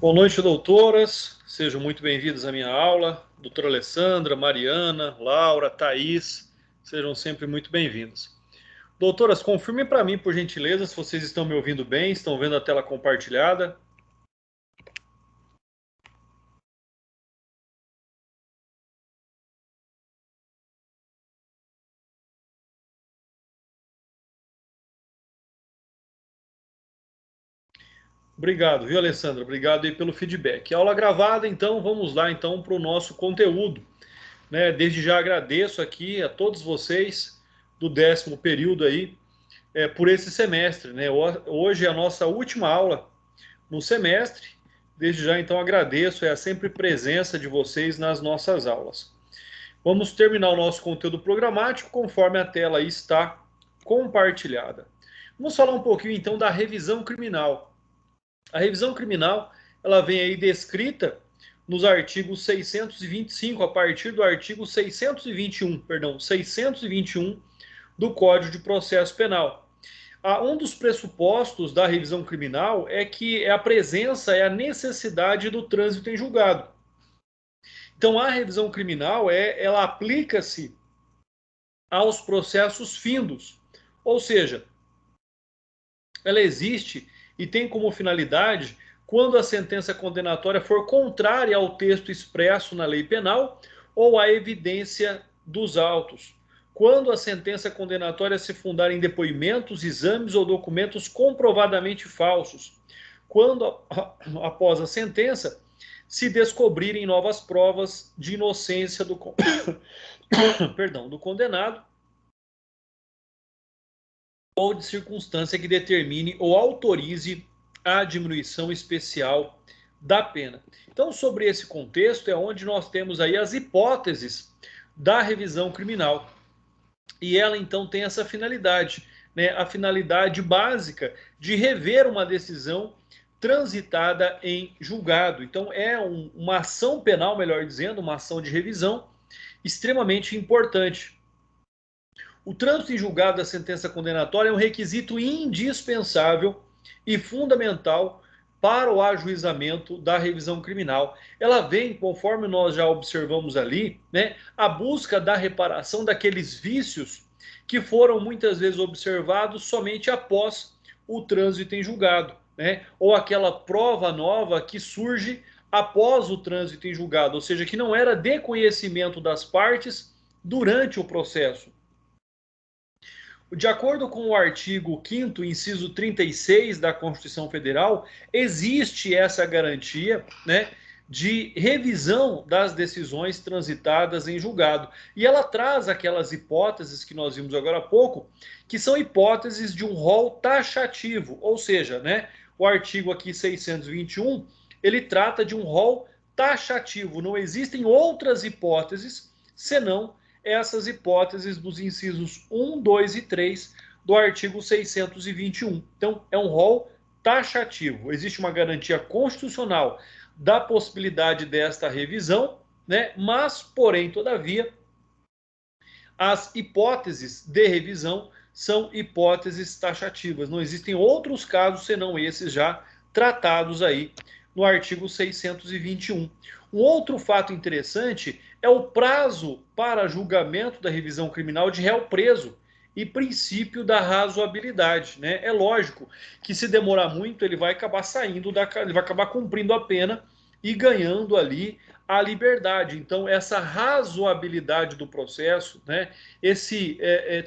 Boa noite, doutoras. Sejam muito bem-vindas à minha aula. Doutora Alessandra, Mariana, Laura, Thaís, sejam sempre muito bem-vindas. Doutoras, confirmem para mim, por gentileza, se vocês estão me ouvindo bem, estão vendo a tela compartilhada. Obrigado, viu, Alessandra? Obrigado aí pelo feedback. Aula gravada, então, vamos lá então para o nosso conteúdo. Desde já agradeço aqui a todos vocês do 10º período aí por esse semestre. Hoje é a nossa última aula no semestre. Desde já, então, agradeço a sempre presença de vocês nas nossas aulas. Vamos terminar o nosso conteúdo programático conforme a tela aí está compartilhada. Vamos falar um pouquinho, então, da revisão criminal. A revisão criminal, ela vem aí descrita nos artigos 625, a partir do artigo 621 do Código de Processo Penal. Um dos pressupostos da revisão criminal é que a presença, a necessidade do trânsito em julgado. Então, a revisão criminal, ela aplica-se aos processos findos, ou seja, ela existe e tem como finalidade quando a sentença condenatória for contrária ao texto expresso na lei penal ou à evidência dos autos. Quando a sentença condenatória se fundar em depoimentos, exames ou documentos comprovadamente falsos. Quando, após a sentença, se descobrirem novas provas de inocência do condenado ou de circunstância que determine ou autorize a diminuição especial da pena. Então, sobre esse contexto é onde nós temos aí as hipóteses da revisão criminal. E ela, então, tem essa finalidade, a finalidade básica de rever uma decisão transitada em julgado. Então, é uma ação penal, melhor dizendo, uma ação de revisão extremamente importante. O trânsito em julgado da sentença condenatória é um requisito indispensável e fundamental para o ajuizamento da revisão criminal. Ela vem, conforme nós já observamos ali, a busca da reparação daqueles vícios que foram muitas vezes observados somente após o trânsito em julgado, ou aquela prova nova que surge após o trânsito em julgado, ou seja, que não era de conhecimento das partes durante o processo. De acordo com o artigo 5º, inciso 36 da Constituição Federal, existe essa garantia, de revisão das decisões transitadas em julgado. E ela traz aquelas hipóteses que nós vimos agora há pouco, que são hipóteses de um rol taxativo, ou seja, o artigo aqui 621, ele trata de um rol taxativo. Não existem outras hipóteses senão essas hipóteses dos incisos 1, 2 e 3 do artigo 621. Então, é um rol taxativo. Existe uma garantia constitucional da possibilidade desta revisão, mas, porém, todavia, as hipóteses de revisão são hipóteses taxativas. Não existem outros casos senão esses já tratados aí no artigo 621. Um outro fato interessante é o prazo para julgamento da revisão criminal de réu preso e princípio da razoabilidade. É lógico que se demorar muito, ele vai acabar saindo, ele vai acabar cumprindo a pena e ganhando ali a liberdade. Então, essa razoabilidade do processo, esse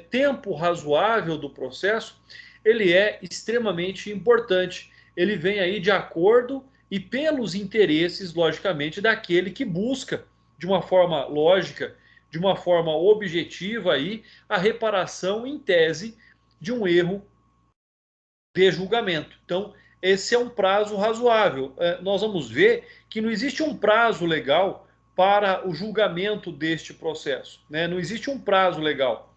tempo razoável do processo, ele é extremamente importante. Ele vem aí de acordo e pelos interesses, logicamente, daquele que busca, de uma forma lógica, de uma forma objetiva, aí, a reparação em tese de um erro de julgamento. Então, esse é um prazo razoável. Nós vamos ver que não existe um prazo legal para o julgamento deste processo. Não existe um prazo legal.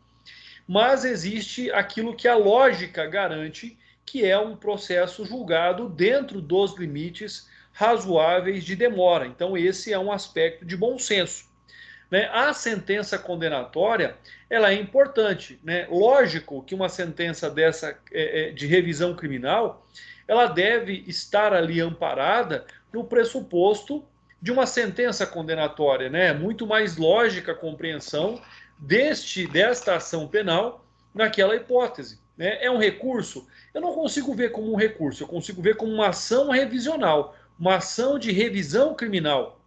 Mas existe aquilo que a lógica garante, que é um processo julgado dentro dos limites razoáveis de demora. Então, esse é um aspecto de bom senso. A sentença condenatória, ela é importante. Lógico que uma sentença dessa de revisão criminal, ela deve estar ali amparada no pressuposto de uma sentença condenatória, né? Muito mais lógica a compreensão desta ação penal naquela hipótese, né? É um recurso? Eu não consigo ver como um recurso, eu consigo ver como uma ação revisional, uma ação de revisão criminal,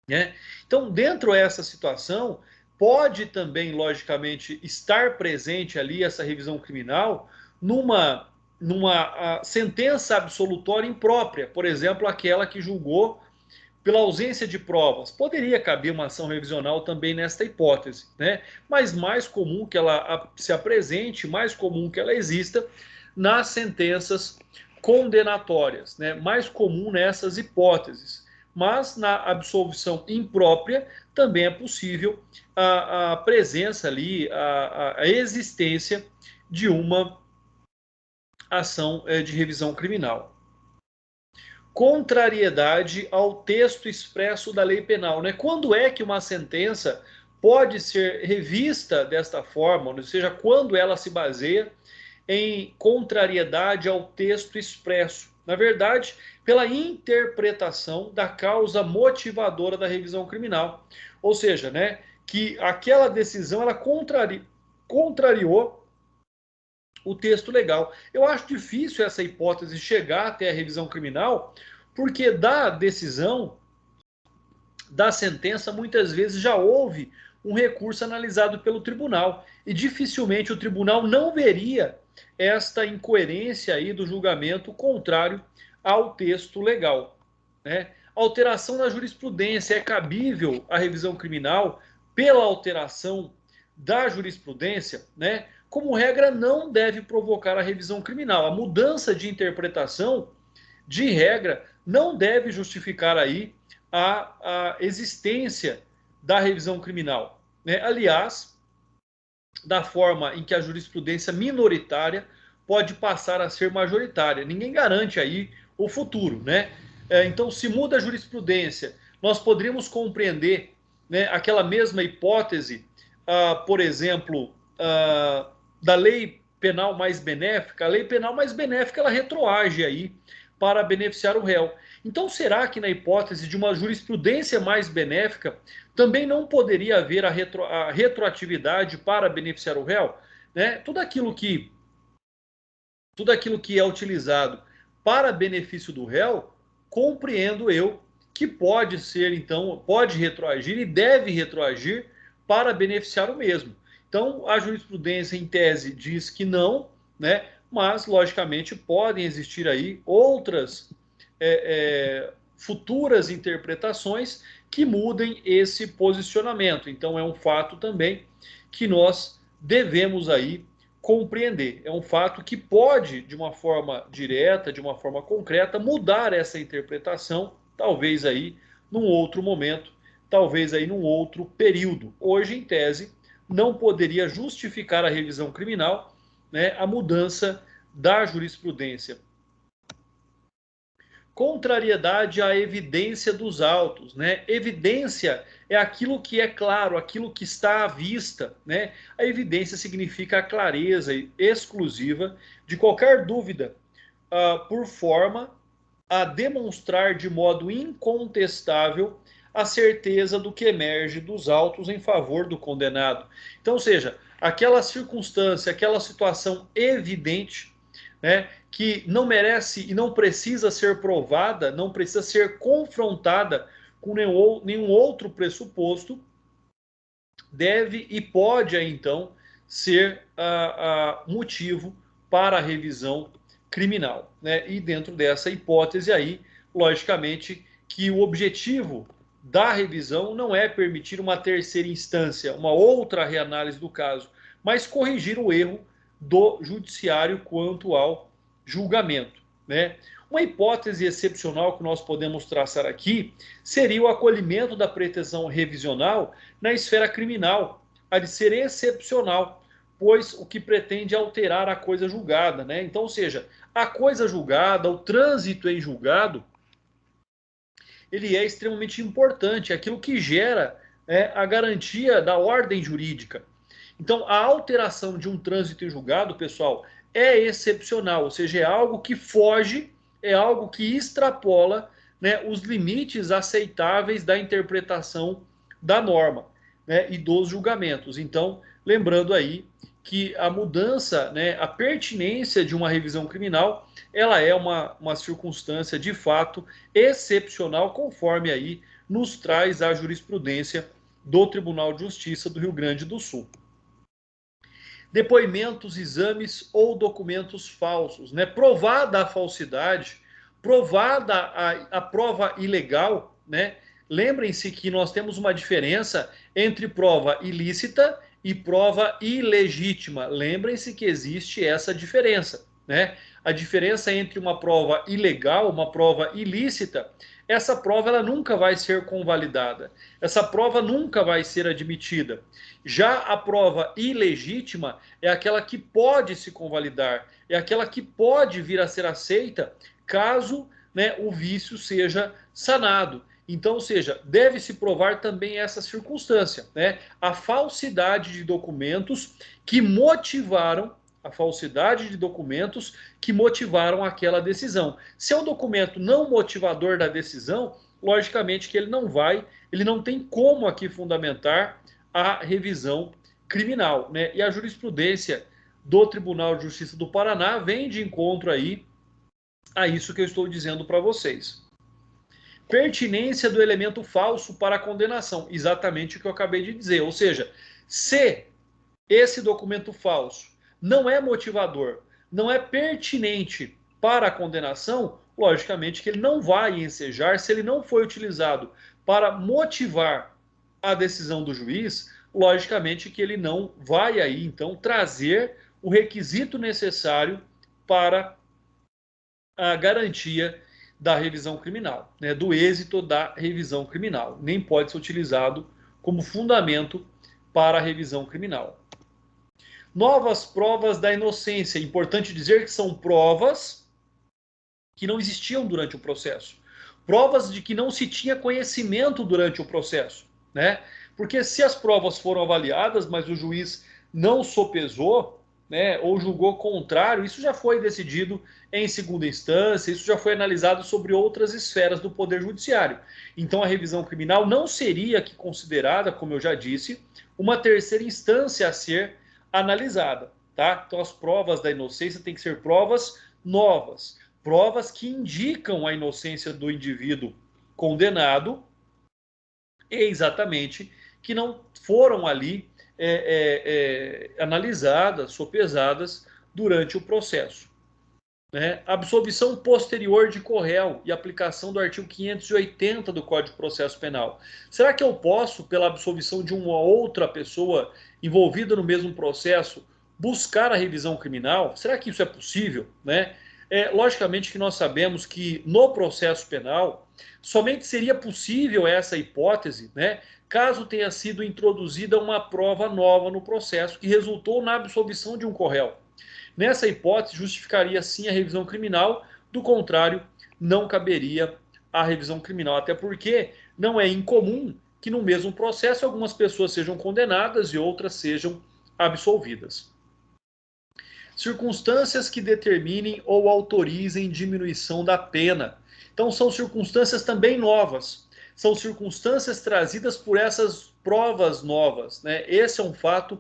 né? Então, dentro dessa situação, pode também, logicamente, estar presente ali essa revisão criminal numa sentença absolutória imprópria, por exemplo, aquela que julgou pela ausência de provas. Poderia caber uma ação revisional também nesta hipótese, né? Mas mais comum que ela se apresente, mais comum que ela exista nas sentenças condenatórias, né? Mais comum nessas hipóteses. Mas na absolvição imprópria também é possível a presença ali, a existência de uma ação de revisão criminal. Contrariedade ao texto expresso da lei penal, né? Quando é que uma sentença pode ser revista desta forma, ou seja, quando ela se baseia em contrariedade ao texto expresso? Na verdade, pela interpretação da causa motivadora da revisão criminal. Ou seja, né, que aquela decisão ela contrariou o texto legal. Eu acho difícil essa hipótese chegar até a revisão criminal, porque da decisão, da sentença, muitas vezes já houve um recurso analisado pelo tribunal, e dificilmente o tribunal não veria esta incoerência aí do julgamento contrário ao texto legal, né? Alteração na jurisprudência, é cabível a revisão criminal pela alteração da jurisprudência, né? Como regra, não deve provocar a revisão criminal. A mudança de interpretação, de regra, não deve justificar aí a existência da revisão criminal, né? Aliás, da forma em que a jurisprudência minoritária pode passar a ser majoritária. Ninguém garante aí o futuro, né? Então, se muda a jurisprudência, nós poderíamos compreender, né, aquela mesma hipótese, por exemplo, da lei penal mais benéfica. A lei penal mais benéfica ela retroage aí para beneficiar o réu. Então, será que na hipótese de uma jurisprudência mais benéfica também não poderia haver a retroatividade para beneficiar o réu? Né? Tudo aquilo que é utilizado para benefício do réu, compreendo eu que pode ser, então, pode retroagir e deve retroagir para beneficiar o mesmo. Então, a jurisprudência, em tese, diz que não, né? Mas, logicamente, podem existir aí outras futuras interpretações que mudem esse posicionamento. Então, é um fato também que nós devemos aí compreender. É um fato que pode, de uma forma direta, de uma forma concreta, mudar essa interpretação, talvez aí num outro momento, talvez aí num outro período. Hoje, em tese, não poderia justificar a revisão criminal, né, a mudança da jurisprudência. Contrariedade à evidência dos autos, né? Evidência é aquilo que é claro, aquilo que está à vista, né? A evidência significa a clareza exclusiva de qualquer dúvida, por forma a demonstrar de modo incontestável a certeza do que emerge dos autos em favor do condenado. Então, ou seja, aquela circunstância, aquela situação evidente, né, que não merece e não precisa ser provada, não precisa ser confrontada com nenhum outro pressuposto, deve e pode, então, ser motivo para a revisão criminal, né? E dentro dessa hipótese aí, logicamente, que o objetivo da revisão não é permitir uma terceira instância, uma outra reanálise do caso, mas corrigir o erro do judiciário quanto ao julgamento, né? Uma hipótese excepcional que nós podemos traçar aqui seria o acolhimento da pretensão revisional na esfera criminal, a de ser excepcional, pois o que pretende é alterar a coisa julgada, né? Então, ou seja, a coisa julgada, o trânsito em julgado, ele é extremamente importante, é aquilo que gera, né, a garantia da ordem jurídica. Então, a alteração de um trânsito em julgado, pessoal, é excepcional, ou seja, é algo que foge, é algo que extrapola né, os limites aceitáveis da interpretação da norma, né, e dos julgamentos. Então, lembrando aí que a mudança, né, a pertinência de uma revisão criminal, ela é uma circunstância de fato excepcional, conforme aí nos traz a jurisprudência do Tribunal de Justiça do Rio Grande do Sul. Depoimentos, exames ou documentos falsos, né? Provada a falsidade, provada a prova ilegal, né? Lembrem-se que nós temos uma diferença entre prova ilícita e prova ilegítima. Lembrem-se que existe essa diferença, né? A diferença entre uma prova ilegal, uma prova ilícita, essa prova ela nunca vai ser convalidada. Essa prova nunca vai ser admitida. Já a prova ilegítima é aquela que pode se convalidar, é aquela que pode vir a ser aceita caso, né, o vício seja sanado. Então, ou seja, deve-se provar também essa circunstância, né? A falsidade de documentos que motivaram aquela decisão. Se é um documento não motivador da decisão, logicamente que ele não tem como aqui fundamentar a revisão criminal, né? E a jurisprudência do Tribunal de Justiça do Paraná vem de encontro aí a isso que eu estou dizendo para vocês. Pertinência do elemento falso para a condenação, exatamente o que eu acabei de dizer. Ou seja, se esse documento falso não é motivador, não é pertinente para a condenação, logicamente que ele não vai ensejar, se ele não foi utilizado para motivar a decisão do juiz, logicamente que ele não vai aí, então, trazer o requisito necessário para a garantia da revisão criminal, né, do êxito da revisão criminal. Nem pode ser utilizado como fundamento para a revisão criminal. Novas provas da inocência. Importante dizer que são provas que não existiam durante o processo. Provas de que não se tinha conhecimento durante o processo, né? Porque se as provas foram avaliadas, mas o juiz não sopesou, né, ou julgou contrário, isso já foi decidido em segunda instância, isso já foi analisado sobre outras esferas do Poder Judiciário. Então a revisão criminal não seria aqui considerada, como eu já disse, uma terceira instância a ser analisada, tá? Então as provas da inocência têm que ser provas novas, provas que indicam a inocência do indivíduo condenado e exatamente que não foram ali analisadas, sopesadas durante o processo. Né? Absolvição posterior de corréu e aplicação do artigo 580 do Código de Processo Penal. Será que eu posso, pela absolvição de uma outra pessoa envolvida no mesmo processo, buscar a revisão criminal? Será que isso é possível? Né? Logicamente que nós sabemos que no processo penal somente seria possível essa hipótese, né, caso tenha sido introduzida uma prova nova no processo que resultou na absolvição de um corréu. Nessa hipótese, justificaria sim a revisão criminal, do contrário, não caberia a revisão criminal, até porque não é incomum que no mesmo processo algumas pessoas sejam condenadas e outras sejam absolvidas. Circunstâncias que determinem ou autorizem diminuição da pena. Então são circunstâncias também novas, são circunstâncias trazidas por essas provas novas, né? Esse é um fato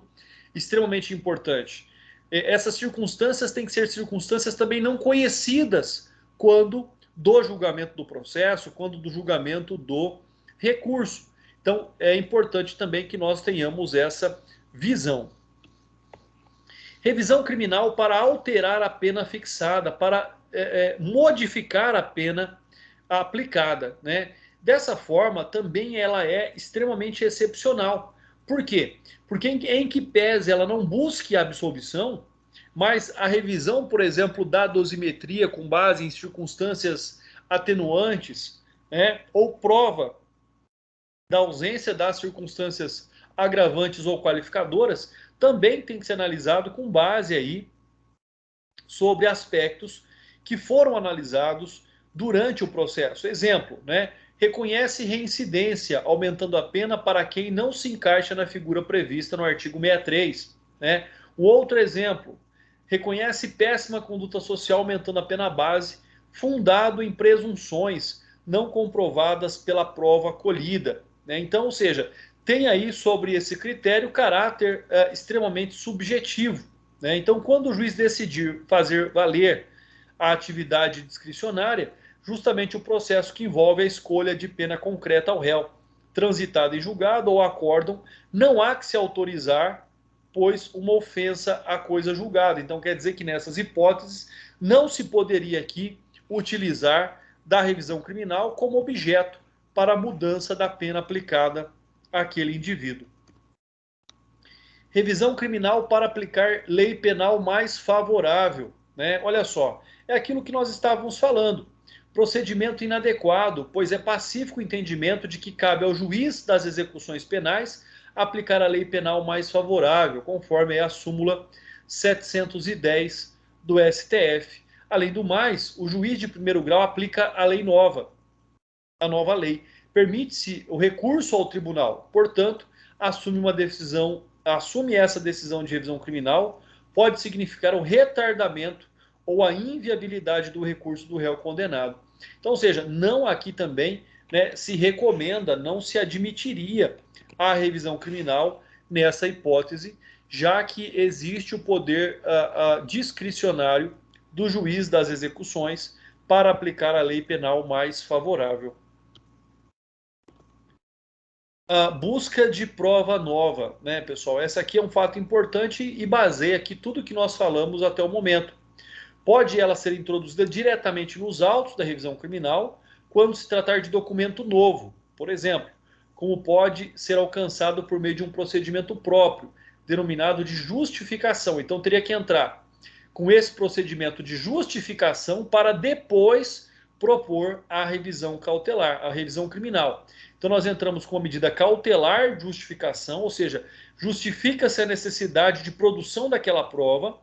extremamente importante. Essas circunstâncias têm que ser circunstâncias também não conhecidas quando do julgamento do processo, quando do julgamento do recurso. Então é importante também que nós tenhamos essa visão. Revisão criminal para alterar a pena fixada, para modificar a pena aplicada, né? Dessa forma, também ela é extremamente excepcional. Por quê? Porque em que pese ela não busque a absolvição, mas a revisão, por exemplo, da dosimetria com base em circunstâncias atenuantes, né, ou prova da ausência das circunstâncias agravantes ou qualificadoras, também tem que ser analisado com base aí sobre aspectos que foram analisados durante o processo. Exemplo, né? Reconhece reincidência, aumentando a pena para quem não se encaixa na figura prevista no artigo 63. Né? O outro exemplo, reconhece péssima conduta social, aumentando a pena base, fundado em presunções. não comprovadas pela prova colhida, né? Então, ou seja, tem aí sobre esse critério caráter extremamente subjetivo, né? Então, quando o juiz decidir fazer valer a atividade discricionária, justamente o processo que envolve a escolha de pena concreta ao réu, transitado em julgado ou acórdão, não há que se autorizar, pois uma ofensa à coisa julgada. Então, quer dizer que nessas hipóteses não se poderia aqui utilizar da revisão criminal como objeto para a mudança da pena aplicada àquele indivíduo. Revisão criminal para aplicar lei penal mais favorável, né? Olha só, é aquilo que nós estávamos falando. Procedimento inadequado, pois é pacífico o entendimento de que cabe ao juiz das execuções penais aplicar a lei penal mais favorável, conforme é a súmula 710 do STF. Além do mais, o juiz de primeiro grau aplica a lei nova, a nova lei. Permite-se o recurso ao tribunal, portanto, assume essa decisão de revisão criminal, pode significar o retardamento ou a inviabilidade do recurso do réu condenado. Então, ou seja, não aqui também, né, se recomenda, não se admitiria a revisão criminal nessa hipótese, já que existe o poder discricionário do juiz das execuções para aplicar a lei penal mais favorável. A busca de prova nova, né, pessoal? Essa aqui é um fato importante e baseia aqui tudo que nós falamos até o momento. Pode ela ser introduzida diretamente nos autos da revisão criminal, quando se tratar de documento novo, por exemplo, como pode ser alcançado por meio de um procedimento próprio, denominado de justificação. Então teria que entrar com esse procedimento de justificação para depois propor a revisão cautelar, a revisão criminal. Então nós entramos com a medida cautelar de justificação, ou seja, justifica-se a necessidade de produção daquela prova,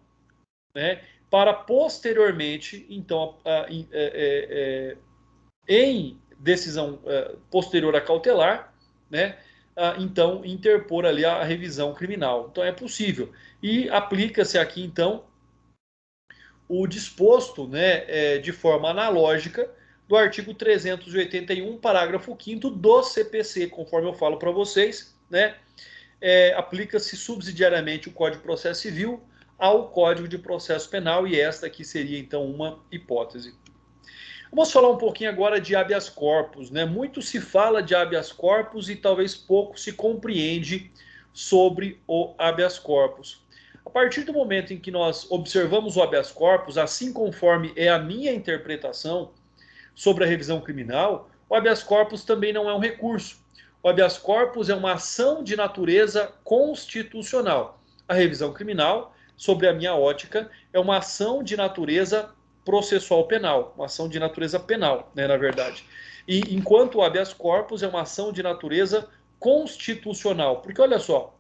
né, para posteriormente, então, em decisão posterior à cautelar, né, então interpor ali a revisão criminal. Então é possível. E aplica-se aqui, então, o disposto, né, de forma analógica do artigo 381, parágrafo 5º do CPC, conforme eu falo para vocês, né, aplica-se subsidiariamente o Código de Processo Civil ao Código de Processo Penal, e esta aqui seria, então, uma hipótese. Vamos falar um pouquinho agora de habeas corpus, né? Muito se fala de habeas corpus e talvez pouco se compreende sobre o habeas corpus. A partir do momento em que nós observamos o habeas corpus, assim conforme é a minha interpretação sobre a revisão criminal, o habeas corpus também não é um recurso. O habeas corpus é uma ação de natureza constitucional. A revisão criminal, sobre a minha ótica, é uma ação de natureza processual penal, uma ação de natureza penal, né, na verdade. E enquanto o habeas corpus é uma ação de natureza constitucional. Porque olha só,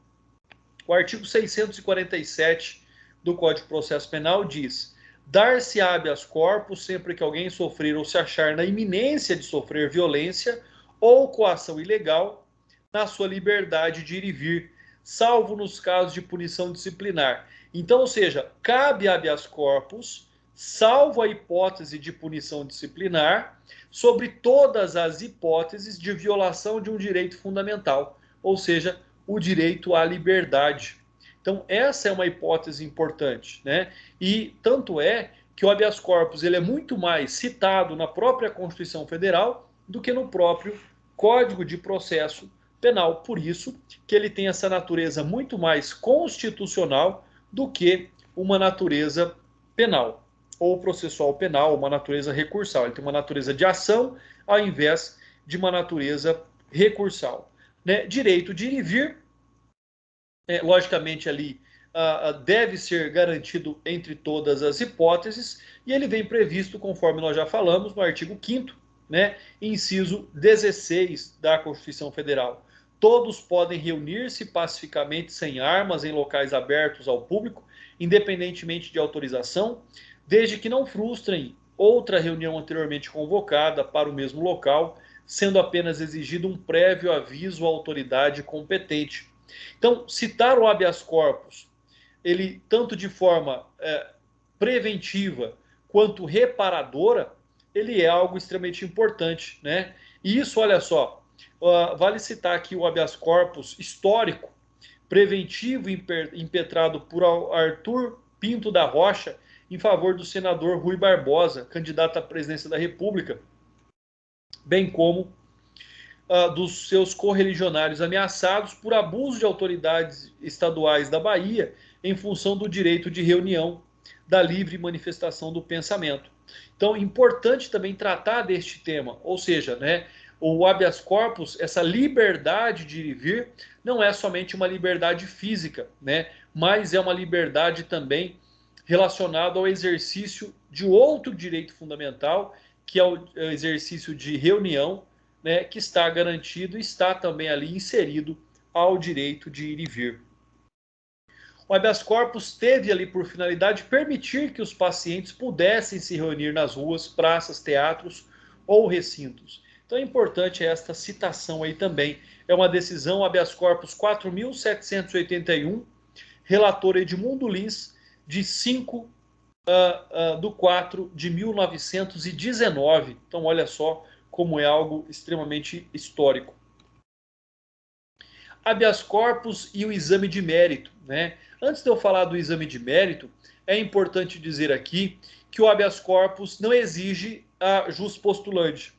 o artigo 647 do Código de Processo Penal diz: dar-se habeas corpus sempre que alguém sofrer ou se achar na iminência de sofrer violência ou coação ilegal na sua liberdade de ir e vir, salvo nos casos de punição disciplinar. Então, ou seja, cabe habeas corpus, salvo a hipótese de punição disciplinar, sobre todas as hipóteses de violação de um direito fundamental, ou seja, o direito à liberdade. Então, essa é uma hipótese importante, né? E tanto é que o habeas corpus ele é muito mais citado na própria Constituição Federal do que no próprio Código de Processo Penal. Por isso que ele tem essa natureza muito mais constitucional do que uma natureza penal, ou processual penal, uma natureza recursal. Ele tem uma natureza de ação ao invés de uma natureza recursal. Né? Direito de ir e vir, logicamente ali deve ser garantido entre todas as hipóteses, e ele vem previsto, conforme nós já falamos, no artigo 5º, né, inciso 16 da Constituição Federal. Todos podem reunir-se pacificamente sem armas em locais abertos ao público, independentemente de autorização, desde que não frustrem outra reunião anteriormente convocada para o mesmo local, sendo apenas exigido um prévio aviso à autoridade competente. Então, citar o habeas corpus, ele tanto de forma preventiva quanto reparadora, ele é algo extremamente importante, né? E isso, olha só, vale citar aqui o habeas corpus histórico, preventivo impetrado por Arthur Pinto da Rocha em favor do senador Rui Barbosa, candidato à presidência da República, bem como dos seus correligionários ameaçados por abuso de autoridades estaduais da Bahia em função do direito de reunião, da livre manifestação do pensamento. Então, importante também tratar deste tema, ou seja, né, o habeas corpus, essa liberdade de ir e vir, não é somente uma liberdade física, né, mas é uma liberdade também relacionada ao exercício de outro direito fundamental, que é o exercício de reunião, né, que está garantido e está também ali inserido ao direito de ir e vir. O habeas corpus teve ali por finalidade permitir que os pacientes pudessem se reunir nas ruas, praças, teatros ou recintos. Então é importante esta citação aí também. É uma decisão habeas corpus 4.781, relator Edmundo Lins, de 5/4 de 1919. Então olha só como é algo extremamente histórico. Habeas corpus e o exame de mérito, né? Antes de eu falar do exame de mérito, é importante dizer aqui que o habeas corpus não exige a jus postulante.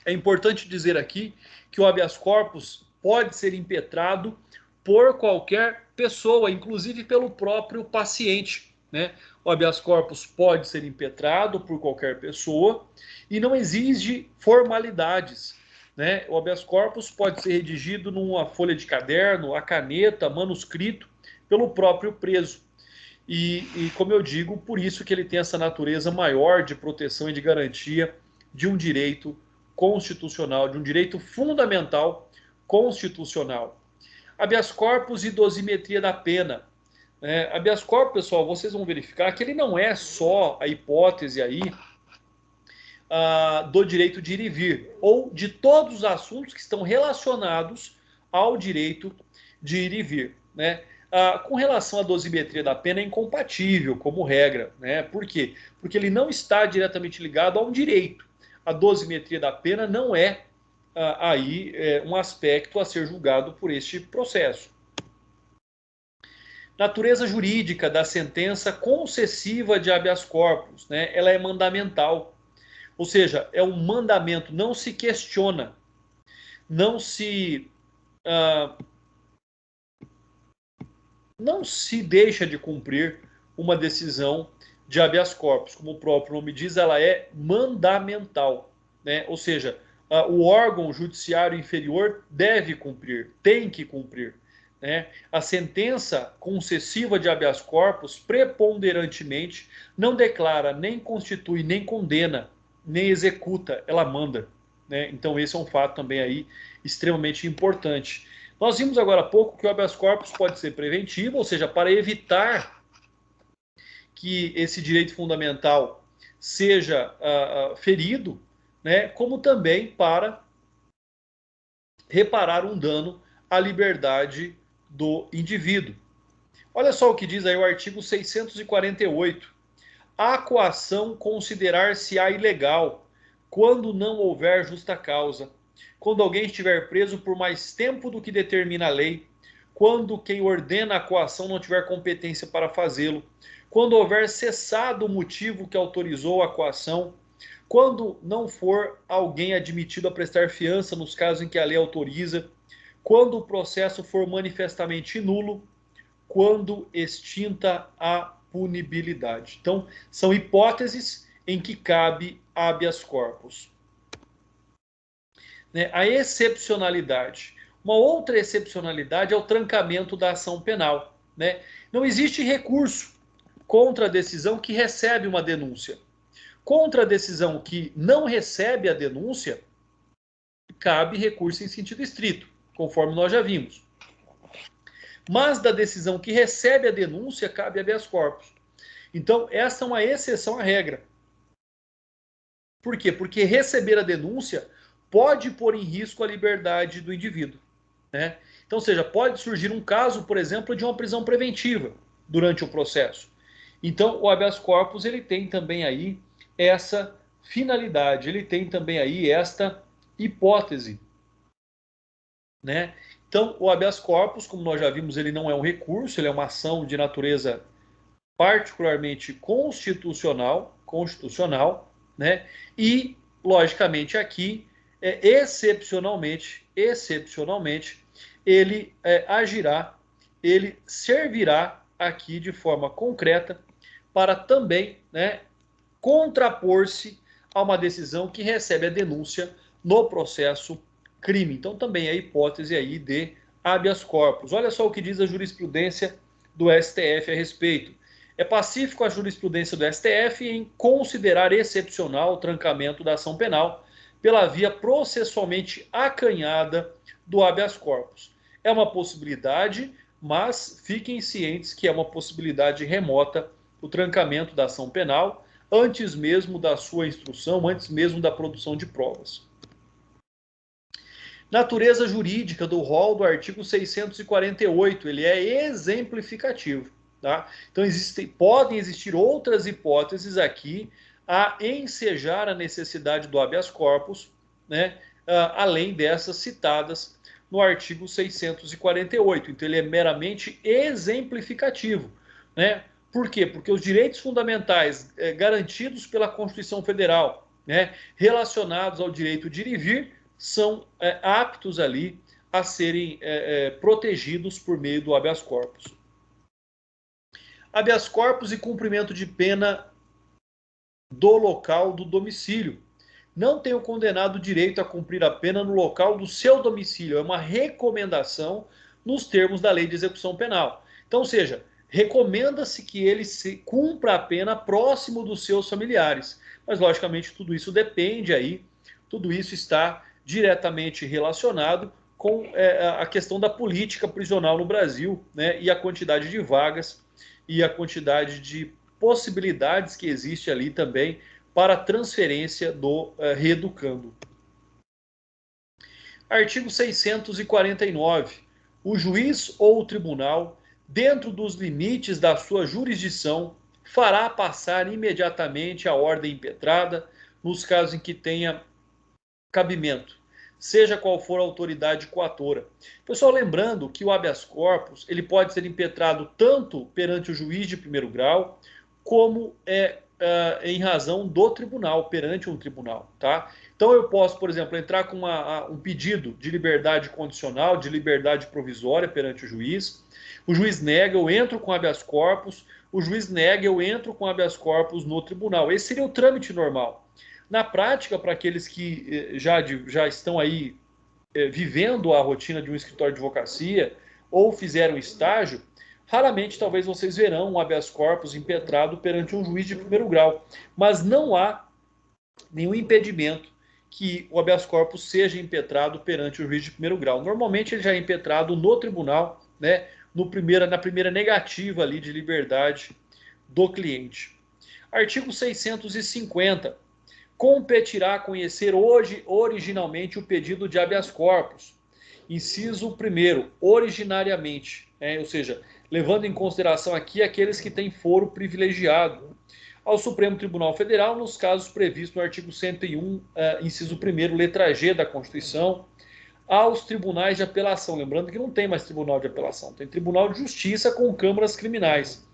É importante dizer aqui que o habeas corpus pode ser impetrado por qualquer pessoa, inclusive pelo próprio paciente, né? O habeas corpus pode ser impetrado por qualquer pessoa e não exige formalidades, né? O habeas corpus pode ser redigido numa folha de caderno, a caneta, manuscrito, pelo próprio preso. E como eu digo, por isso que ele tem essa natureza maior de proteção e de garantia de um direito constitucional, de um direito fundamental constitucional. Habeas corpus e dosimetria da pena. Habeas corpus, pessoal, vocês vão verificar que ele não é só a hipótese aí do direito de ir e vir, ou de todos os assuntos que estão relacionados ao direito de ir e vir, né? Com relação à dosimetria da pena, é incompatível como regra, né? Por quê? Porque ele não está diretamente ligado a um direito. A dosimetria da pena não é um aspecto a ser julgado por este processo. Natureza jurídica da sentença concessiva de habeas corpus, né? Ela é mandamental. Ou seja, é um mandamento, não se questiona, não se deixa de cumprir uma decisão de habeas corpus. Como o próprio nome diz, ela é mandamental, né? Ou seja, o órgão judiciário inferior deve cumprir, tem que cumprir, né? A sentença concessiva de habeas corpus, preponderantemente, não declara, nem constitui, nem condena, nem executa, ela manda, né? Então esse é um fato também aí extremamente importante. Nós vimos agora há pouco que o habeas corpus pode ser preventivo, ou seja, para evitar que esse direito fundamental seja ferido, né? Como também para reparar um dano à liberdade do indivíduo. Olha só o que diz aí o artigo 648. A coação considerar-se-á ilegal quando não houver justa causa, quando alguém estiver preso por mais tempo do que determina a lei, quando quem ordena a coação não tiver competência para fazê-lo, quando houver cessado o motivo que autorizou a coação, quando não for alguém admitido a prestar fiança nos casos em que a lei autoriza, quando o processo for manifestamente nulo, quando extinta a punibilidade. Então, são hipóteses em que cabe habeas corpus. A excepcionalidade. Uma outra excepcionalidade é o trancamento da ação penal, né? Não existe recurso contra a decisão que recebe uma denúncia. Contra a decisão que não recebe a denúncia, cabe recurso em sentido estrito, conforme nós já vimos. Mas da decisão que recebe a denúncia, cabe habeas corpus. Então, essa é uma exceção à regra. Por quê? Porque receber a denúncia pode pôr em risco a liberdade do indivíduo, né? Então, ou seja, pode surgir um caso, por exemplo, de uma prisão preventiva durante o processo. Então, o habeas corpus ele tem também aí essa finalidade. Ele tem também aí esta hipótese, né? Então, o habeas corpus, como nós já vimos, ele não é um recurso, ele é uma ação de natureza particularmente constitucional, né? E, logicamente, aqui, excepcionalmente, ele agirá, ele servirá aqui de forma concreta para também, né, contrapor-se a uma decisão que recebe a denúncia no processo crime. Então, também é a hipótese aí de habeas corpus. Olha só o que diz a jurisprudência do STF a respeito. É pacífico a jurisprudência do STF em considerar excepcional o trancamento da ação penal pela via processualmente acanhada do habeas corpus. É uma possibilidade, mas fiquem cientes que é uma possibilidade remota o trancamento da ação penal antes mesmo da sua instrução, antes mesmo da produção de provas. Natureza jurídica do rol do artigo 648, ele é exemplificativo. Tá? Então podem existir outras hipóteses aqui a ensejar a necessidade do habeas corpus, né, além dessas citadas no artigo 648. Então ele é meramente exemplificativo. Né? Por quê? Porque os direitos fundamentais garantidos pela Constituição Federal, né, relacionados ao direito de ir e vir, são aptos ali a serem protegidos por meio do habeas corpus. Habeas corpus e cumprimento de pena do local do domicílio. Não tem o condenado direito a cumprir a pena no local do seu domicílio. É uma recomendação nos termos da Lei de Execução Penal. Então, ou seja, recomenda-se que ele cumpra a pena próximo dos seus familiares. Mas, logicamente, tudo isso depende aí, tudo isso está diretamente relacionado com a questão da política prisional no Brasil, né, e a quantidade de vagas e a quantidade de possibilidades que existe ali também para a transferência do reeducando. Artigo 649. O juiz ou o tribunal, dentro dos limites da sua jurisdição, fará passar imediatamente a ordem impetrada nos casos em que tenha cabimento, seja qual for a autoridade coatora. Pessoal, lembrando que o habeas corpus ele pode ser impetrado tanto perante o juiz de primeiro grau, como em razão do tribunal, perante um tribunal. Tá? Então eu posso, por exemplo, entrar com um pedido de liberdade condicional, de liberdade provisória perante o juiz nega, eu entro com habeas corpus, o juiz nega, eu entro com habeas corpus no tribunal. Esse seria o trâmite normal. Na prática, para aqueles que já estão aí vivendo a rotina de um escritório de advocacia ou fizeram estágio, raramente talvez vocês verão um habeas corpus impetrado perante um juiz de primeiro grau. Mas não há nenhum impedimento que o habeas corpus seja impetrado perante o juiz de primeiro grau. Normalmente ele já é impetrado no tribunal, né, na primeira negativa ali de liberdade do cliente. Artigo 650. Competirá conhecer hoje originalmente o pedido de habeas corpus. Inciso 1º, originariamente, ou seja, levando em consideração aqui aqueles que têm foro privilegiado, ao Supremo Tribunal Federal, nos casos previstos no artigo 101, inciso 1º, letra G da Constituição, aos tribunais de apelação. Lembrando que não tem mais tribunal de apelação, tem tribunal de justiça com câmaras criminais.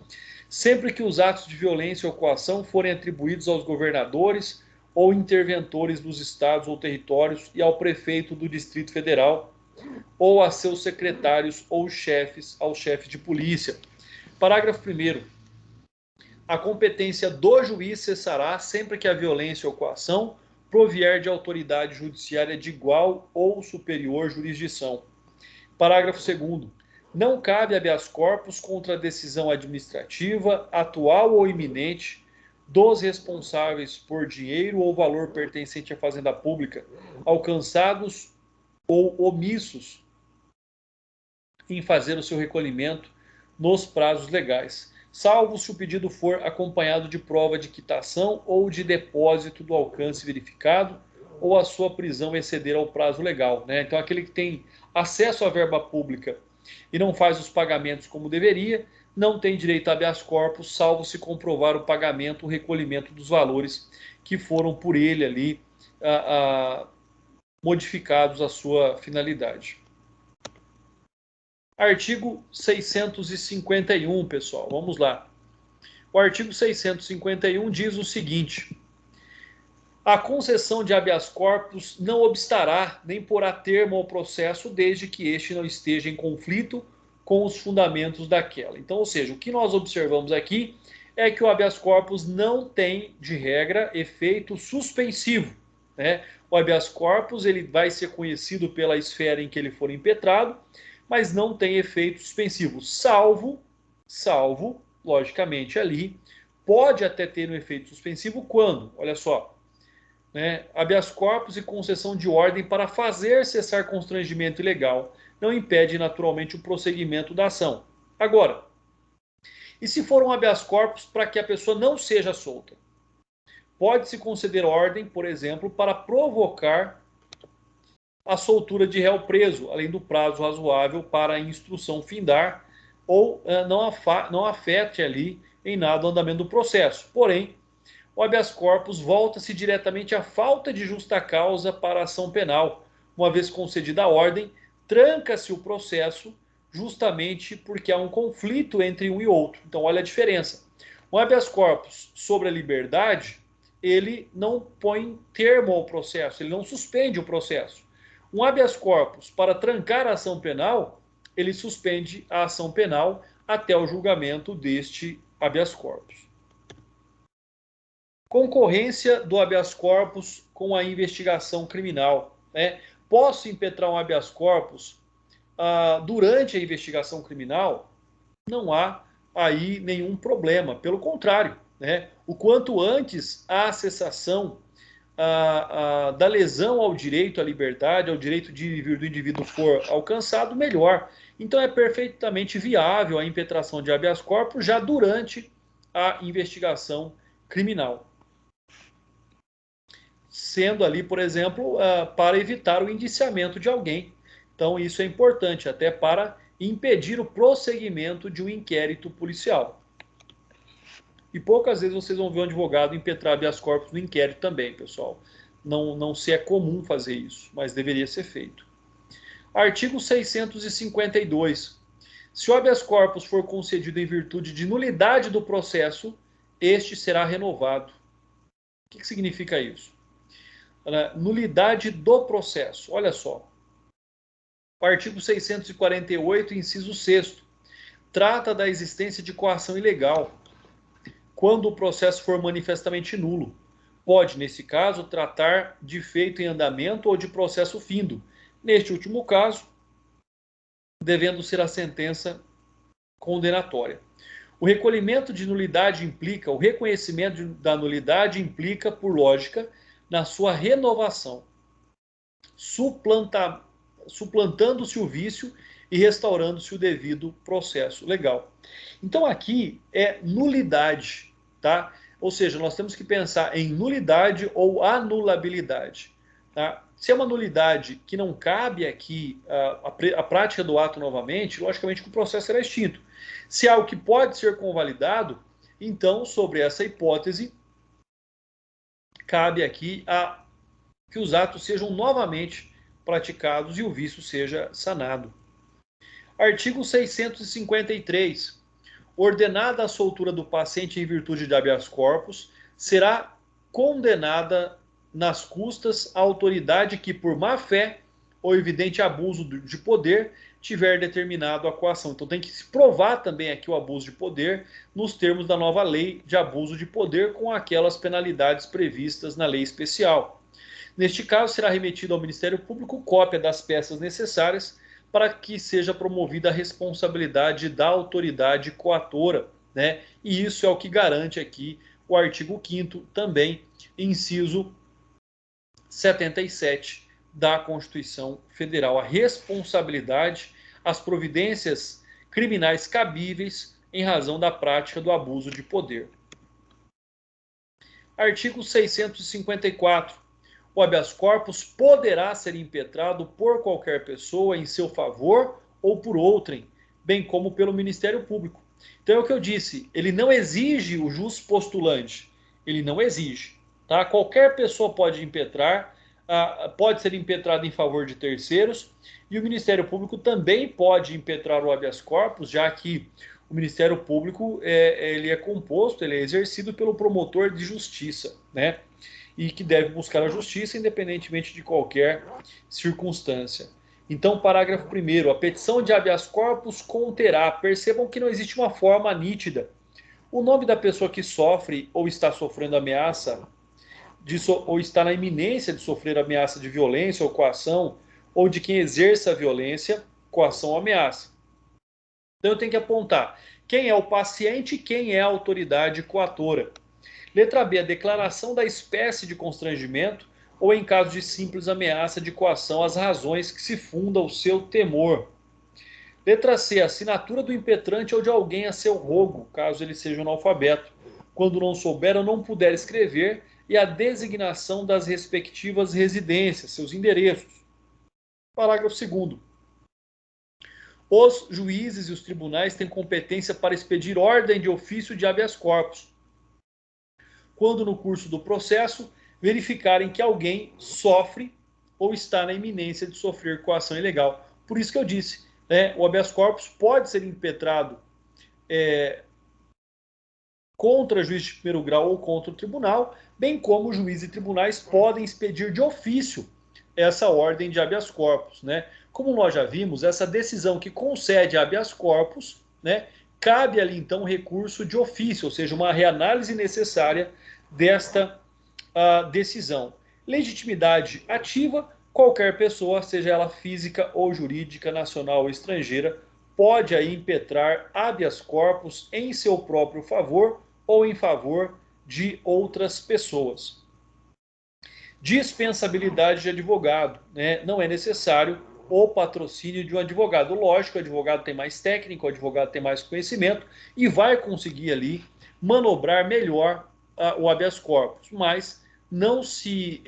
Sempre que os atos de violência ou coação forem atribuídos aos governadores ou interventores dos estados ou territórios e ao prefeito do Distrito Federal ou a seus secretários ou chefes, aos chefes de polícia. Parágrafo 1º. A competência do juiz cessará sempre que a violência ou coação provier de autoridade judiciária de igual ou superior jurisdição. Parágrafo 2º. Não cabe habeas corpus contra a decisão administrativa, atual ou iminente, dos responsáveis por dinheiro ou valor pertencente à fazenda pública, alcançados ou omissos em fazer o seu recolhimento nos prazos legais, salvo se o pedido for acompanhado de prova de quitação ou de depósito do alcance verificado, ou a sua prisão exceder ao prazo legal. Né? Então, aquele que tem acesso à verba pública e não faz os pagamentos como deveria, não tem direito a habeas corpus, salvo se comprovar o pagamento, o recolhimento dos valores que foram por ele ali modificados a sua finalidade. Artigo 651, pessoal, vamos lá. O artigo 651 diz o seguinte: a concessão de habeas corpus não obstará nem porá termo ao processo desde que este não esteja em conflito com os fundamentos daquela. Então, ou seja, o que nós observamos aqui é que o habeas corpus não tem, de regra, efeito suspensivo, né? O habeas corpus ele vai ser conhecido pela esfera em que ele for impetrado, mas não tem efeito suspensivo, salvo, logicamente ali, pode até ter um efeito suspensivo quando, olha só, né, habeas corpus e concessão de ordem para fazer cessar constrangimento ilegal não impede naturalmente o prosseguimento da ação. Agora, e se for um habeas corpus para que a pessoa não seja solta? Pode-se conceder ordem, por exemplo, para provocar a soltura de réu preso, além do prazo razoável para a instrução findar ou não afete ali em nada o andamento do processo. Porém, o habeas corpus volta-se diretamente à falta de justa causa para a ação penal. Uma vez concedida a ordem, tranca-se o processo justamente porque há um conflito entre um e outro. Então, olha a diferença. O habeas corpus sobre a liberdade, ele não põe termo ao processo, ele não suspende o processo. Um habeas corpus para trancar a ação penal, ele suspende a ação penal até o julgamento deste habeas corpus. Concorrência do habeas corpus com a investigação criminal, né? Posso impetrar um habeas corpus durante a investigação criminal? Não há aí nenhum problema, pelo contrário, né? O quanto antes a cessação da lesão ao direito à liberdade, ao direito do indivíduo for alcançado, melhor. Então é perfeitamente viável a impetração de habeas corpus já durante a investigação criminal. Sendo ali, por exemplo, para evitar o indiciamento de alguém. Então isso é importante, até para impedir o prosseguimento de um inquérito policial. E poucas vezes vocês vão ver um advogado impetrar habeas corpus no inquérito também, pessoal. Não se é comum fazer isso, mas deveria ser feito. Artigo 652. Se o habeas corpus for concedido em virtude de nulidade do processo, este será renovado. O que significa isso? Nulidade do processo. Olha só. O artigo 648, inciso 6º, trata da existência de coação ilegal quando o processo for manifestamente nulo. Pode, nesse caso, tratar de feito em andamento ou de processo findo. Neste último caso, devendo ser a sentença condenatória. O recolhimento de nulidade implica, o reconhecimento da nulidade implica, por lógica, na sua renovação, suplantando-se o vício e restaurando-se o devido processo legal. Então aqui é nulidade, tá? Ou seja, nós temos que pensar em nulidade ou anulabilidade. Tá? Se é uma nulidade que não cabe aqui a prática do ato novamente, logicamente que o processo será extinto. Se é algo que pode ser convalidado, então, sobre essa hipótese, cabe aqui que os atos sejam novamente praticados e o vício seja sanado. Artigo 653. Ordenada a soltura do paciente em virtude de habeas corpus, será condenada nas custas a autoridade que, por má fé ou evidente abuso de poder, tiver determinado a coação. Então tem que se provar também aqui o abuso de poder nos termos da nova lei de abuso de poder com aquelas penalidades previstas na lei especial. Neste caso, será remetido ao Ministério Público cópia das peças necessárias para que seja promovida a responsabilidade da autoridade coatora, né? E isso é o que garante aqui o artigo 5º também, inciso 77 da Constituição Federal, a responsabilidade, as providências criminais cabíveis em razão da prática do abuso de poder. Artigo 654. O habeas corpus poderá ser impetrado por qualquer pessoa em seu favor ou por outrem, bem como pelo Ministério Público, Então é o que eu disse, ele não exige o jus postulante, ele não exige. Tá? Qualquer pessoa pode impetrar, pode ser impetrado em favor de terceiros, e o Ministério Público também pode impetrar o habeas corpus, já que o Ministério Público ele é composto, ele é exercido pelo promotor de justiça, né? E que deve buscar a justiça independentemente de qualquer circunstância. Então, parágrafo 1º, a petição de habeas corpus conterá, percebam que não existe uma forma nítida, o nome da pessoa que sofre ou está sofrendo ameaça, ou está na iminência de sofrer ameaça de violência ou coação, ou de quem exerça a violência, coação ou ameaça. Então eu tenho que apontar quem é o paciente e quem é a autoridade coatora. Letra B, a declaração da espécie de constrangimento ou, em caso de simples ameaça de coação, as razões que se funda o seu temor. Letra C, a assinatura do impetrante ou de alguém a seu rogo, caso ele seja analfabeto, quando não souber ou não puder escrever, e a designação das respectivas residências, seus endereços. Parágrafo 2º. Os juízes e os tribunais têm competência para expedir ordem de ofício de habeas corpus, quando no curso do processo verificarem que alguém sofre ou está na iminência de sofrer coação ilegal. Por isso que eu disse, né, o habeas corpus pode ser impetrado contra juiz de primeiro grau ou contra o tribunal, bem como juízes e tribunais podem expedir de ofício essa ordem de habeas corpus, né? Como nós já vimos, essa decisão que concede habeas corpus, né, cabe ali então recurso de ofício, ou seja, uma reanálise necessária desta decisão. Legitimidade ativa, qualquer pessoa, seja ela física ou jurídica, nacional ou estrangeira, pode aí impetrar habeas corpus em seu próprio favor ou em favor de outras pessoas. Dispensabilidade de advogado, né? Não é necessário o patrocínio de um advogado. Lógico, o advogado tem mais técnica, o advogado tem mais conhecimento e vai conseguir ali manobrar melhor o habeas corpus, mas não se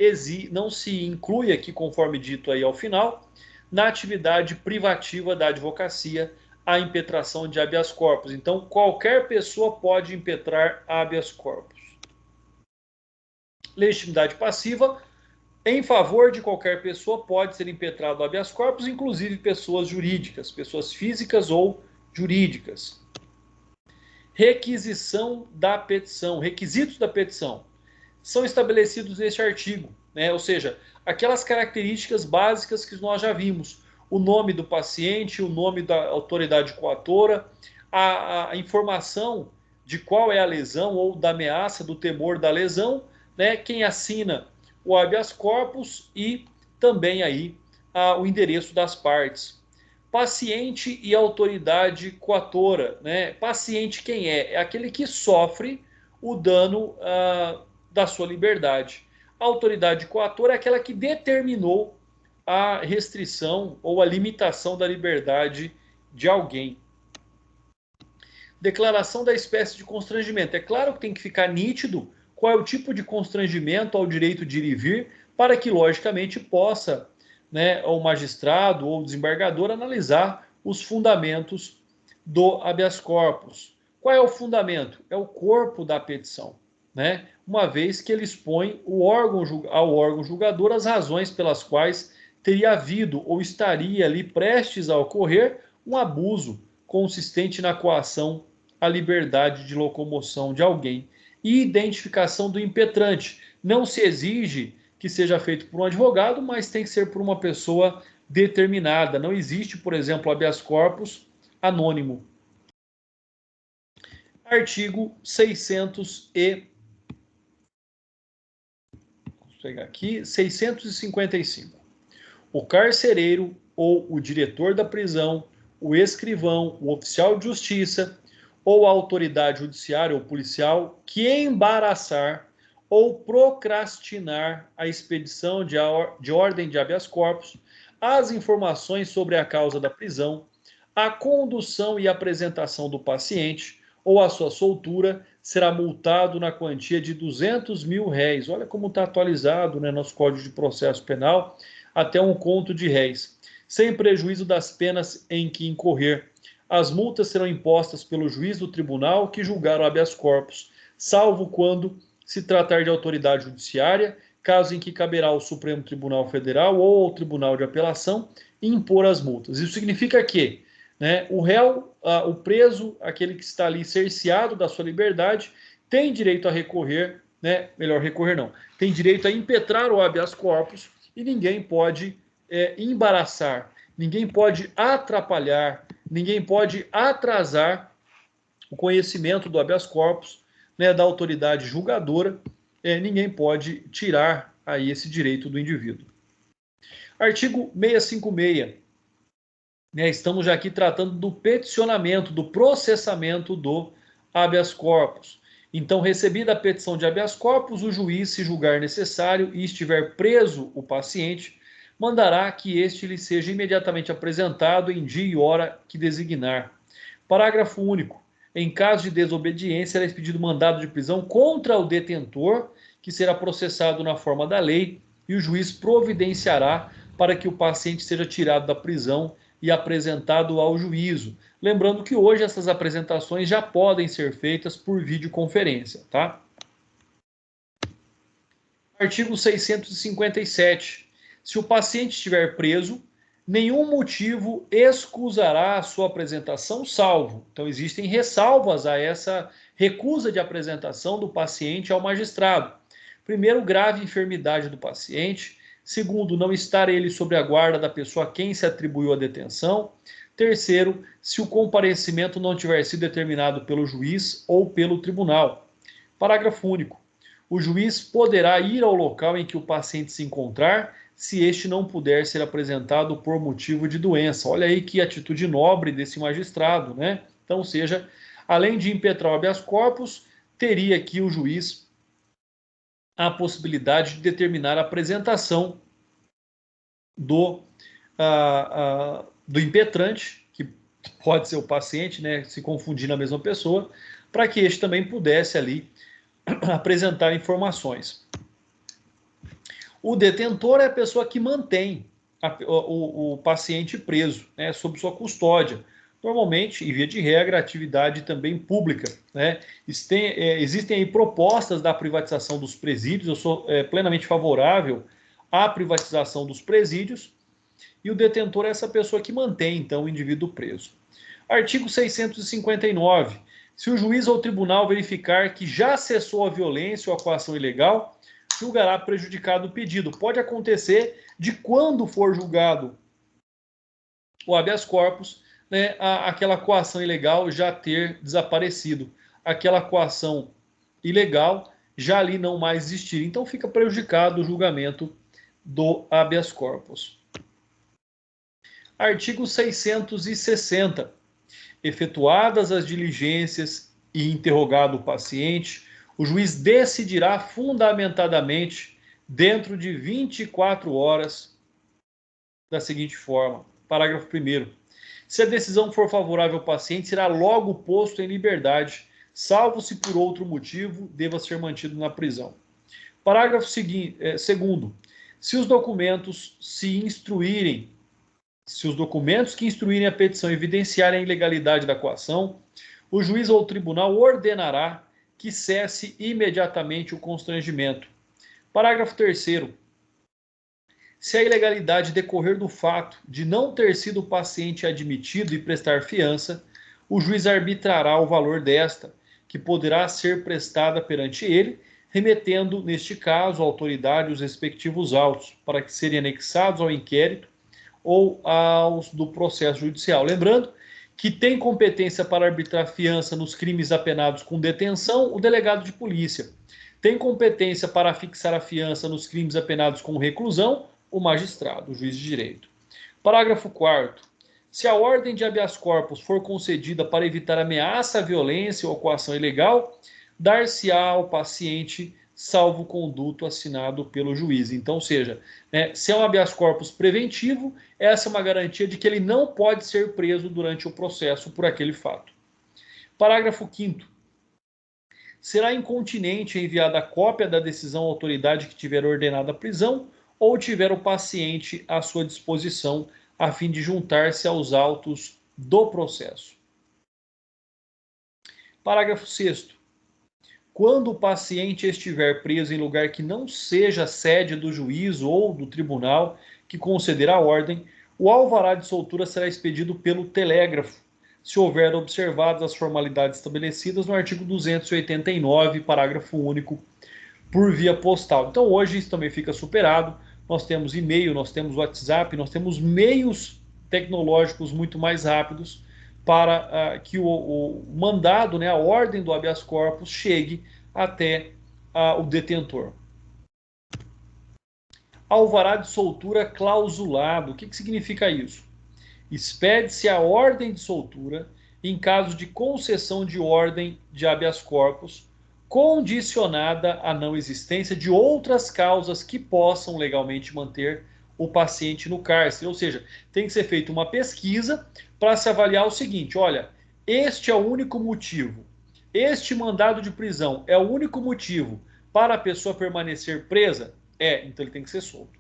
inclui aqui, conforme dito aí ao final, na atividade privativa da advocacia a impetração de habeas corpus. Então, qualquer pessoa pode impetrar habeas corpus. Legitimidade passiva, em favor de qualquer pessoa pode ser impetrado habeas corpus, inclusive pessoas jurídicas, pessoas físicas ou jurídicas. Requisição da petição, requisitos da petição são estabelecidos neste artigo, né? Ou seja, aquelas características básicas que nós já vimos, o nome do paciente, o nome da autoridade coatora, a informação de qual é a lesão ou da ameaça, do temor da lesão, né? Quem assina o habeas corpus e também aí o endereço das partes. Paciente e autoridade coatora, né? Paciente quem é? É aquele que sofre o dano da sua liberdade. A autoridade coatora é aquela que determinou a restrição ou a limitação da liberdade de alguém. Declaração da espécie de constrangimento. É claro que tem que ficar nítido qual é o tipo de constrangimento ao direito de ir e vir, para que, logicamente, possa, né, o magistrado ou o desembargador analisar os fundamentos do habeas corpus. Qual é o fundamento? É o corpo da petição, né? Uma vez que ele expõe ao órgão julgador as razões pelas quais teria havido ou estaria ali prestes a ocorrer um abuso consistente na coação à liberdade de locomoção de alguém. E identificação do impetrante. Não se exige que seja feito por um advogado, mas tem que ser por uma pessoa determinada. Não existe, por exemplo, habeas corpus anônimo. Artigo 655. O carcereiro ou o diretor da prisão, o escrivão, o oficial de justiça ou a autoridade judiciária ou policial que embaraçar ou procrastinar a expedição de ordem de habeas corpus, as informações sobre a causa da prisão, a condução e apresentação do paciente ou a sua soltura, será multado na quantia de R$200.000. Olha como está atualizado, né, nosso Código de Processo Penal, até um conto de réis, sem prejuízo das penas em que incorrer, As multas serão impostas pelo juiz do tribunal que julgar o habeas corpus, salvo quando se tratar de autoridade judiciária, caso em que caberá ao Supremo Tribunal Federal ou ao Tribunal de Apelação impor as multas. Isso significa que, né, o réu, o preso, aquele que está ali cerceado da sua liberdade, tem direito a recorrer, né, melhor recorrer não, tem direito a impetrar o habeas corpus e ninguém pode embaraçar, ninguém pode atrapalhar, ninguém pode atrasar o conhecimento do habeas corpus, né, da autoridade julgadora, ninguém pode tirar aí esse direito do indivíduo. Artigo 656. Estamos já aqui tratando do peticionamento, do processamento do habeas corpus. Então, recebida a petição de habeas corpus, o juiz, se julgar necessário e estiver preso o paciente, mandará que este lhe seja imediatamente apresentado em dia e hora que designar. Parágrafo único. Em caso de desobediência, será expedido mandado de prisão contra o detentor, que será processado na forma da lei, e o juiz providenciará para que o paciente seja tirado da prisão e apresentado ao juízo. Lembrando que hoje essas apresentações já podem ser feitas por videoconferência, tá? Artigo 657. Se o paciente estiver preso, nenhum motivo excusará a sua apresentação, salvo. Então, existem ressalvas a essa recusa de apresentação do paciente ao magistrado. Primeiro, grave enfermidade do paciente. Segundo, não estar ele sob a guarda da pessoa a quem se atribuiu a detenção. Terceiro, se o comparecimento não tiver sido determinado pelo juiz ou pelo tribunal. Parágrafo único. O juiz poderá ir ao local em que o paciente se encontrar, se este não puder ser apresentado por motivo de doença. Olha aí que atitude nobre desse magistrado, né? Então, ou seja, além de impetrar o habeas corpus, teria aqui o juiz a possibilidade de determinar a apresentação do impetrante, que pode ser o paciente, né, se confundir na mesma pessoa, para que este também pudesse ali apresentar informações. O detentor é a pessoa que mantém o paciente preso, né, sob sua custódia. Normalmente, em via de regra, atividade também pública, né? Existem aí propostas da privatização dos presídios, eu sou plenamente favorável à privatização dos presídios, e o detentor é essa pessoa que mantém, então, o indivíduo preso. Artigo 659. Se o juiz ou tribunal verificar que já cessou a violência ou a coação ilegal, julgará prejudicado o pedido. Pode acontecer de quando for julgado o habeas corpus, né, aquela coação ilegal já ter desaparecido, aquela coação ilegal já ali não mais existir. Então fica prejudicado o julgamento do habeas corpus. Artigo 660. Efetuadas as diligências e interrogado o paciente, o juiz decidirá fundamentadamente dentro de 24 horas da seguinte forma. Parágrafo 1º. Se a decisão for favorável ao paciente, será logo posto em liberdade, salvo se por outro motivo deva ser mantido na prisão. Parágrafo 2º. Se os documentos que instruírem a petição evidenciarem a ilegalidade da coação, o juiz ou o tribunal ordenará que cesse imediatamente o constrangimento. Parágrafo 3º. Se a ilegalidade decorrer do fato de não ter sido o paciente admitido e prestar fiança, o juiz arbitrará o valor desta, que poderá ser prestada perante ele, remetendo, neste caso, à autoridade os respectivos autos, para que serem anexados ao inquérito ou aos do processo judicial. Lembrando que tem competência para arbitrar fiança nos crimes apenados com detenção o delegado de polícia. Tem competência para fixar a fiança nos crimes apenados com reclusão o magistrado, o juiz de direito. Parágrafo 4º. Se a ordem de habeas corpus for concedida para evitar ameaça, violência ou coação ilegal, dar-se-á ao paciente salvo-conduto assinado pelo juiz. Então, ou seja, se é um habeas corpus preventivo, essa é uma garantia de que ele não pode ser preso durante o processo por aquele fato. Parágrafo 5º. Será incontinente enviada a cópia da decisão à autoridade que tiver ordenado a prisão ou tiver o paciente à sua disposição, a fim de juntar-se aos autos do processo. Parágrafo 6º. Quando o paciente estiver preso em lugar que não seja sede do juízo ou do tribunal que conceder a ordem, o alvará de soltura será expedido pelo telégrafo, se houver observadas as formalidades estabelecidas no artigo 289, parágrafo único, por via postal. Então hoje isso também fica superado. Nós temos e-mail, nós temos WhatsApp, nós temos meios tecnológicos muito mais rápidos para que o mandado, né, a ordem do habeas corpus chegue até o detentor. Alvará de soltura clausulado. O que significa isso? Expede-se a ordem de soltura em caso de concessão de ordem de habeas corpus, condicionada à não existência de outras causas que possam legalmente manter o paciente no cárcere. Ou seja, tem que ser feita uma pesquisa para se avaliar o seguinte: olha, este é o único motivo, este mandado de prisão é o único motivo para a pessoa permanecer presa? Então ele tem que ser solto.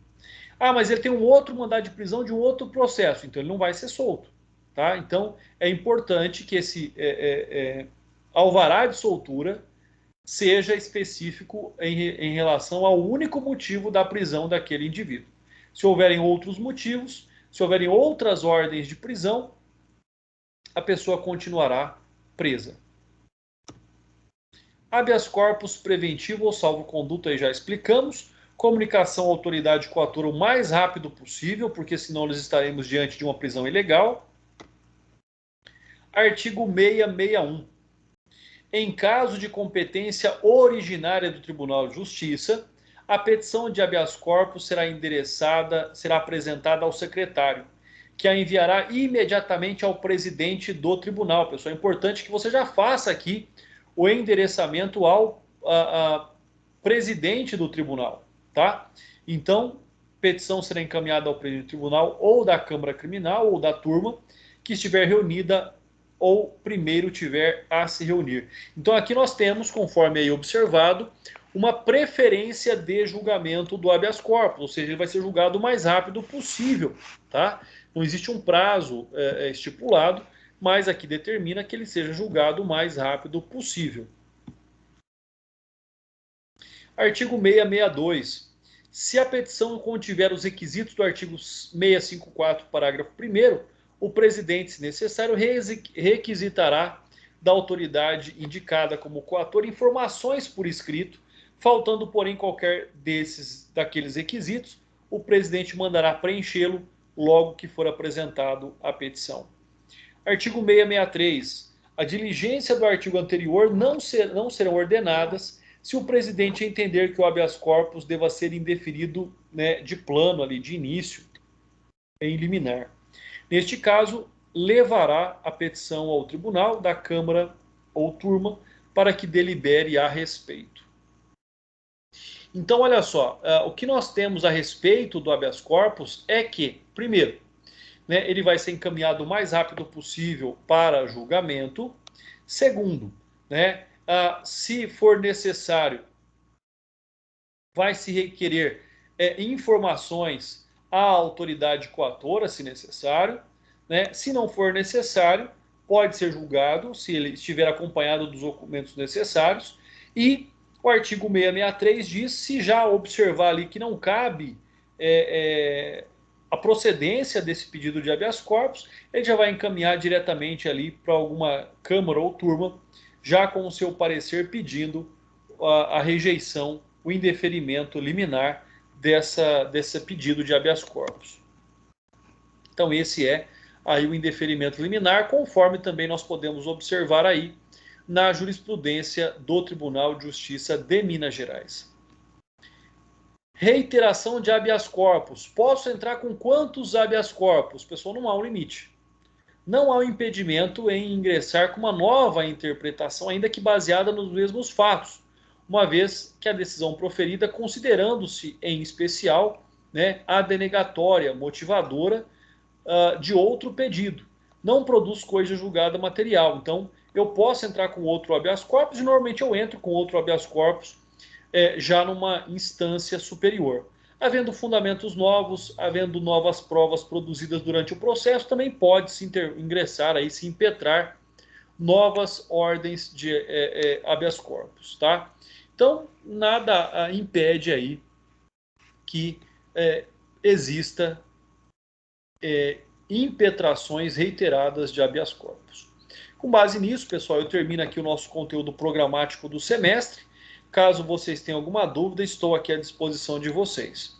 Ah, mas ele tem um outro mandado de prisão de um outro processo, então ele não vai ser solto. Tá? Então é importante que esse alvará de soltura seja específico em relação ao único motivo da prisão daquele indivíduo. Se houverem outros motivos, se houverem outras ordens de prisão, a pessoa continuará presa. Habeas corpus preventivo ou salvo-conduto, aí já explicamos. Comunicação à autoridade com o ator o mais rápido possível, porque senão nós estaremos diante de uma prisão ilegal. Artigo 661. Em caso de competência originária do Tribunal de Justiça, a petição de habeas corpus será apresentada ao secretário, que a enviará imediatamente ao presidente do tribunal. Pessoal, é importante que você já faça aqui o endereçamento ao presidente do tribunal, tá? Então, petição será encaminhada ao presidente do tribunal ou da Câmara Criminal ou da turma que estiver reunida ou primeiro tiver a se reunir. Então aqui nós temos, conforme aí observado, uma preferência de julgamento do habeas corpus, ou seja, ele vai ser julgado o mais rápido possível, tá? Não existe um prazo estipulado, mas aqui determina que ele seja julgado o mais rápido possível. Artigo 662. Se a petição contiver os requisitos do artigo 654, parágrafo 1º, o presidente, se necessário, requisitará da autoridade indicada como coator informações por escrito. Faltando, porém, qualquer daqueles requisitos, o presidente mandará preenchê-lo logo que for apresentado a petição. Artigo 663. A diligência do artigo anterior não serão ordenadas se o presidente entender que o habeas corpus deva ser indeferido, né, de plano, ali, de início, em liminar. Neste caso, levará a petição ao tribunal da Câmara ou turma para que delibere a respeito. Então, olha só, o que nós temos a respeito do habeas corpus é que, primeiro, né, ele vai ser encaminhado o mais rápido possível para julgamento. Segundo, né, se for necessário, vai se requerer informações à autoridade coatora, se necessário, né? Se não for necessário, pode ser julgado, se ele estiver acompanhado dos documentos necessários. E o artigo 663 diz, se já observar ali que não cabe a procedência desse pedido de habeas corpus, ele já vai encaminhar diretamente ali para alguma câmara ou turma, já com o seu parecer pedindo a rejeição, o indeferimento liminar desse pedido de habeas corpus. Então esse é aí o indeferimento liminar, conforme também nós podemos observar aí na jurisprudência do Tribunal de Justiça de Minas Gerais. Reiteração de habeas corpus. Posso entrar com quantos habeas corpus? Pessoal, não há um limite. Não há um impedimento em ingressar com uma nova interpretação, ainda que baseada nos mesmos fatos, uma vez que a decisão proferida, considerando-se em especial, né, a denegatória motivadora de outro pedido, não produz coisa julgada material. Então, eu posso entrar com outro habeas corpus e normalmente eu entro com outro habeas corpus já numa instância superior. Havendo fundamentos novos, havendo novas provas produzidas durante o processo, também pode se ingressar aí, se impetrar novas ordens de habeas corpus, tá? Então, nada impede aí que exista impetrações reiteradas de habeas corpus. Com base nisso, pessoal, eu termino aqui o nosso conteúdo programático do semestre. Caso vocês tenham alguma dúvida, estou aqui à disposição de vocês.